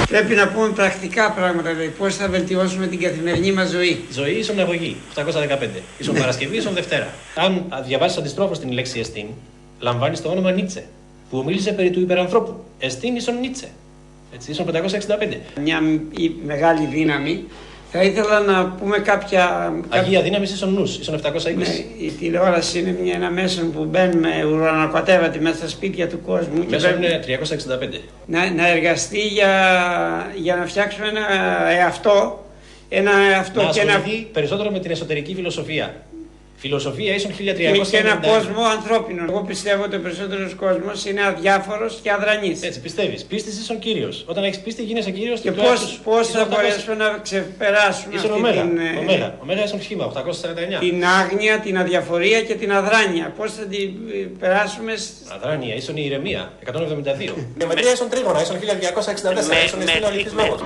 Πρέπει να πούμε πρακτικά πράγματα, δηλαδή πώς θα βελτιώσουμε την καθημερινή μας ζωή. Ζωή ίσον αγωγή, 815. Ίσον Παρασκευή, ίσον Δευτέρα. Αν διαβάσεις αντιστρόφως την λέξη εστίν, λαμβάνεις το όνομα Νίτσε, που μίλησε περί του υπερανθρώπου. Εστίν ίσον Νίτσε. Έτσι, ίσον 565. Μια μεγάλη δύναμη. Θα ήθελα να πούμε κάποια... Αγία δύναμη ίσον νους, ίσον 720. Ναι, η τηλεόραση είναι ένα μέσο που μπαίνουμε ουρανοκατέβατη μέσα στα σπίτια του κόσμου. Μέσο είναι 365. Να εργαστεί για να φτιάξουμε ένα εαυτό. Να ασχοληθεί περισσότερο με την εσωτερική φιλοσοφία. Φιλοσοφία ίσον 1390. Και ένα κόσμο ανθρώπινο. Εγώ πιστεύω ότι ο περισσότερος κόσμος είναι αδιάφορος και αδρανής. Έτσι πιστεύεις. Πίστης ίσον Κύριος. Όταν έχεις πίστη γίνεσαι Κύριος. Και πώς θα μπορέσουμε να ξεπεράσουμε ίσον Ωμέγα. Ωμέγα ίσον Χήμα, 849. Την άγνοια, την αδιαφορία και την αδράνεια. Πώς θα την περάσουμε... Αδράνεια, ίσον η ηρεμία, 172. Γεωμετρία ίσον Τρίγωνα, ίσον 1264. Ίσον Εστίν ο αληθής λόγος.